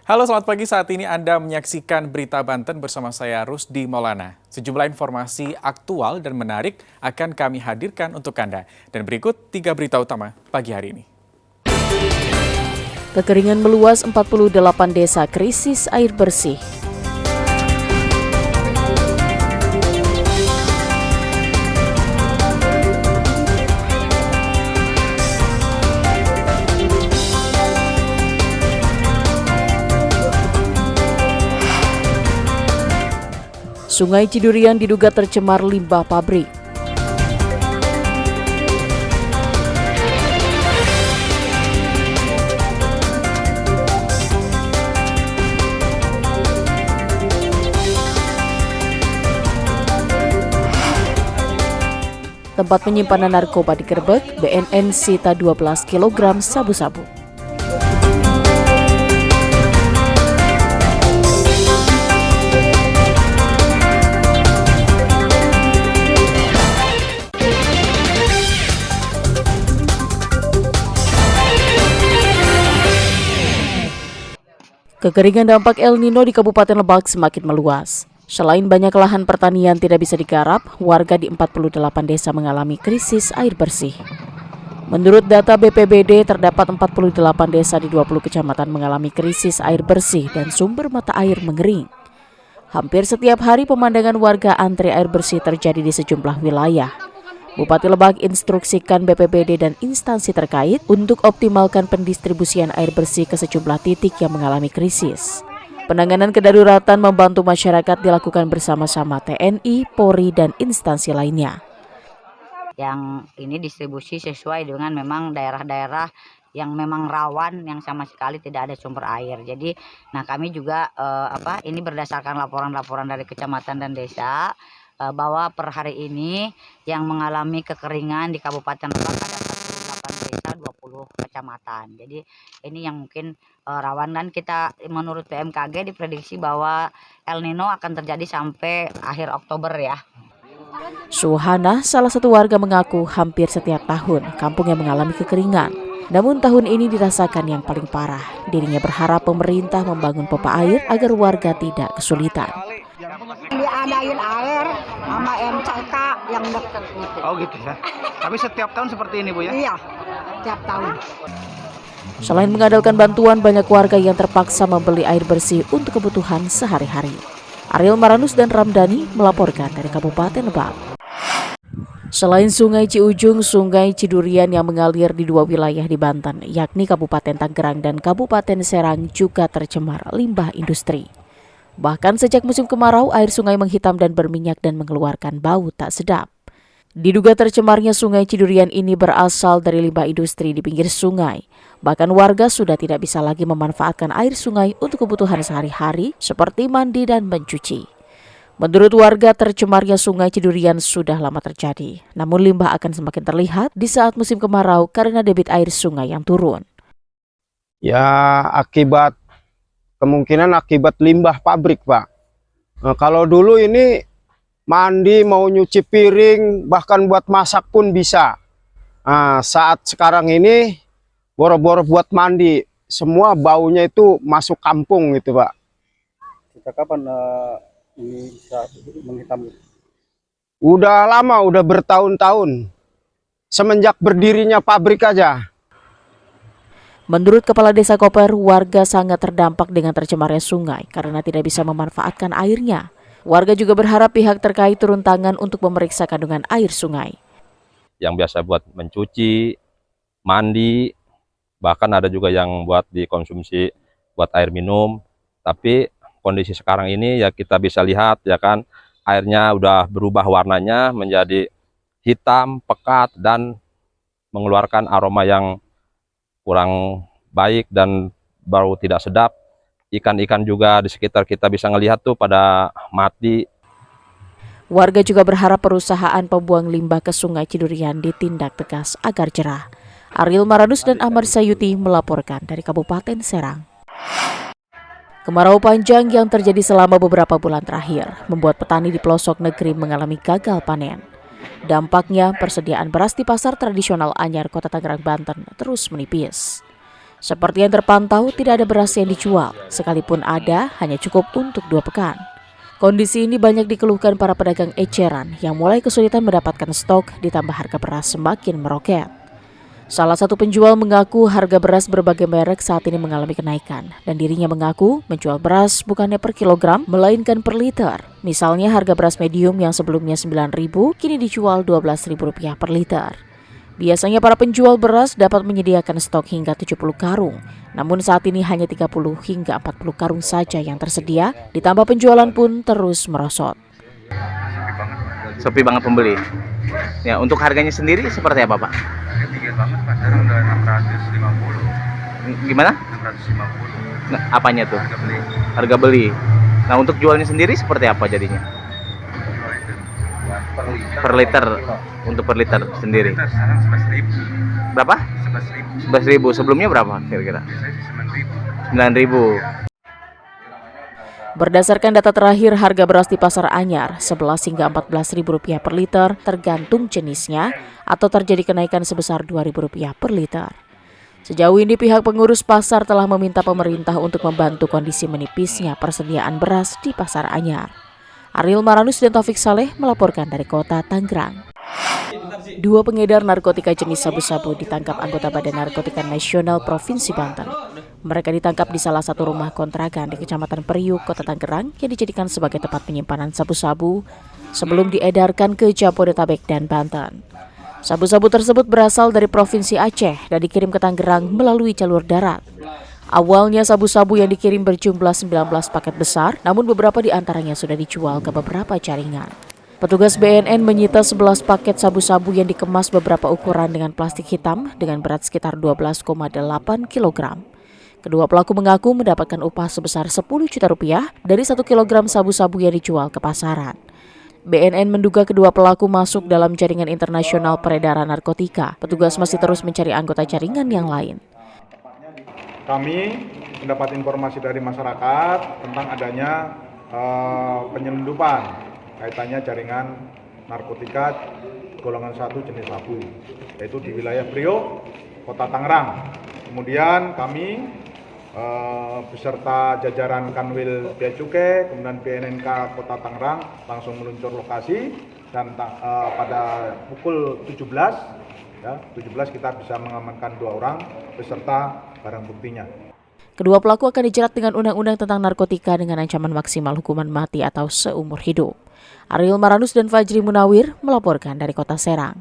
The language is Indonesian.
Halo, selamat pagi. Saat ini Anda menyaksikan Berita Banten bersama saya Rusdi Maulana. Sejumlah informasi aktual dan menarik akan kami hadirkan untuk Anda. Dan berikut 3 berita utama pagi hari ini. Kekeringan meluas 48 desa krisis air bersih. Sungai Cidurian diduga tercemar limbah pabrik. Tempat penyimpanan narkoba digerebek, BNN sita 12 kg sabu-sabu. Kekeringan dampak El Nino di Kabupaten Lebak semakin meluas. Selain banyak lahan pertanian tidak bisa digarap, warga di 48 desa mengalami krisis air bersih. Menurut data BPBD, terdapat 48 desa di 20 kecamatan mengalami krisis air bersih dan sumber mata air mengering. Hampir setiap hari pemandangan warga antri air bersih terjadi di sejumlah wilayah. Bupati Lebak instruksikan BPBD dan instansi terkait untuk optimalkan pendistribusian air bersih ke sejumlah titik yang mengalami krisis. Penanganan kedaruratan membantu masyarakat dilakukan bersama-sama TNI, Polri, dan instansi lainnya. Yang ini distribusi sesuai dengan memang daerah-daerah yang memang rawan, yang sama sekali tidak ada sumber air. Jadi, kami juga ini berdasarkan laporan-laporan dari kecamatan dan desa bahwa per hari ini yang mengalami kekeringan di Kabupaten Lebak ada 48 desa, 20 kecamatan. Jadi ini yang mungkin rawan, dan kita menurut BMKG diprediksi bahwa El Nino akan terjadi sampai akhir Oktober ya. Suhana, salah satu warga, mengaku hampir setiap tahun kampungnya mengalami kekeringan. Namun tahun ini dirasakan yang paling parah. Dirinya berharap pemerintah membangun pompa air agar warga tidak kesulitan. Diadain air sama MCK yang dekat gitu. Oh gitu ya. Tapi setiap tahun seperti ini, Bu ya? Iya, setiap tahun. Selain mengandalkan bantuan, banyak warga yang terpaksa membeli air bersih untuk kebutuhan sehari-hari. Ariel Maranus dan Ramdhani melaporkan dari Kabupaten Lebak. Selain Sungai Ciujung, Sungai Cidurian yang mengalir di 2 wilayah di Banten, yakni Kabupaten Tangerang dan Kabupaten Serang, juga tercemar limbah industri. Bahkan sejak musim kemarau, air sungai menghitam dan berminyak dan mengeluarkan bau tak sedap. Diduga tercemarnya Sungai Cidurian ini berasal dari limbah industri di pinggir sungai. Bahkan warga sudah tidak bisa lagi memanfaatkan air sungai untuk kebutuhan sehari-hari seperti mandi dan mencuci. Menurut warga, tercemarnya Sungai Cidurian sudah lama terjadi. Namun limbah akan semakin terlihat di saat musim kemarau karena debit air sungai yang turun. Ya, kemungkinan akibat limbah pabrik, Pak. Nah, kalau dulu ini mandi, mau nyuci piring, bahkan buat masak pun bisa. Nah, saat sekarang ini boro-boro buat mandi, semua baunya itu masuk kampung gitu, Pak. Sejak kapan ini bisa menghitam? Udah lama, udah bertahun-tahun. Semenjak berdirinya pabrik aja. Menurut Kepala Desa Koper, warga sangat terdampak dengan tercemarnya sungai karena tidak bisa memanfaatkan airnya. Warga juga berharap pihak terkait turun tangan untuk memeriksa kandungan air sungai. Yang biasa buat mencuci, mandi, bahkan ada juga yang buat dikonsumsi buat air minum. Tapi kondisi sekarang ini ya kita bisa lihat ya kan, airnya udah berubah warnanya menjadi hitam, pekat, dan mengeluarkan aroma yang kurang baik dan bau tidak sedap. Ikan-ikan juga di sekitar kita bisa ngelihat tuh pada mati. Warga juga berharap perusahaan pembuang limbah ke Sungai Cidurian ditindak tegas agar jerah. Ariel Maranus dan Ahmad Sayuti melaporkan dari Kabupaten Serang. Kemarau panjang yang terjadi selama beberapa bulan terakhir membuat petani di pelosok negeri mengalami gagal panen. Dampaknya, persediaan beras di pasar tradisional Anyar, Kota Tangerang, Banten terus menipis. Seperti yang terpantau, tidak ada beras yang dijual, sekalipun ada hanya cukup untuk 2 pekan. Kondisi ini banyak dikeluhkan para pedagang eceran yang mulai kesulitan mendapatkan stok ditambah harga beras semakin meroket. Salah satu penjual mengaku harga beras berbagai merek saat ini mengalami kenaikan dan dirinya mengaku menjual beras bukannya per kilogram melainkan per liter. Misalnya harga beras medium yang sebelumnya Rp9.000 kini dijual Rp12.000 per liter. Biasanya para penjual beras dapat menyediakan stok hingga 70 karung. Namun saat ini hanya 30 hingga 40 karung saja yang tersedia, ditambah penjualan pun terus merosot. Sepi banget pembeli. Ya, untuk harganya sendiri seperti apa, Pak? Tinggi banget Pak, sekarang udah 650. Gimana? 650 Nah, apanya tuh? harga beli. Harga beli. Nah, untuk jualnya sendiri seperti apa jadinya? Per liter. Untuk per liter sendiri. Kita sekarang 11.000. Berapa? 11.000. 11.000. Sebelumnya berapa kira-kira? Biasanya sih 9.000. 9.000. Berdasarkan data terakhir, harga beras di Pasar Anyar 11 hingga Rp14.000 per liter tergantung jenisnya atau terjadi kenaikan sebesar Rp2.000 per liter. Sejauh ini pihak pengurus pasar telah meminta pemerintah untuk membantu kondisi menipisnya persediaan beras di Pasar Anyar. Ariel Maranus dan Taufik Saleh melaporkan dari kota Tangerang. 2 pengedar narkotika jenis sabu-sabu ditangkap anggota Badan Narkotika Nasional Provinsi Banten. Mereka ditangkap di salah satu rumah kontrakan di Kecamatan Periuk, Kota Tangerang yang dijadikan sebagai tempat penyimpanan sabu-sabu sebelum diedarkan ke Jabodetabek dan Banten. Sabu-sabu tersebut berasal dari Provinsi Aceh dan dikirim ke Tangerang melalui jalur darat. Awalnya sabu-sabu yang dikirim berjumlah 19 paket besar, namun beberapa di antaranya sudah dijual ke beberapa jaringan. Petugas BNN menyita 11 paket sabu-sabu yang dikemas beberapa ukuran dengan plastik hitam dengan berat sekitar 12,8 kg. Kedua pelaku mengaku mendapatkan upah sebesar Rp10 juta dari 1 kg sabu-sabu yang dijual ke pasaran. BNN menduga kedua pelaku masuk dalam jaringan internasional peredaran narkotika. Petugas masih terus mencari anggota jaringan yang lain. Kami mendapat informasi dari masyarakat tentang adanya penyelundupan kaitannya jaringan narkotika golongan 1 jenis sabu, yaitu di wilayah Priok, Kota Tangerang. Kemudian kami beserta jajaran Kanwil Bea Cukai, kemudian BNNK Kota Tangerang langsung meluncur lokasi dan pada pukul 17 kita bisa mengamankan 2 orang beserta barang buktinya. Kedua pelaku akan dijerat dengan undang-undang tentang narkotika dengan ancaman maksimal hukuman mati atau seumur hidup. Ariel Maranus dan Fajri Munawir melaporkan dari Kota Serang.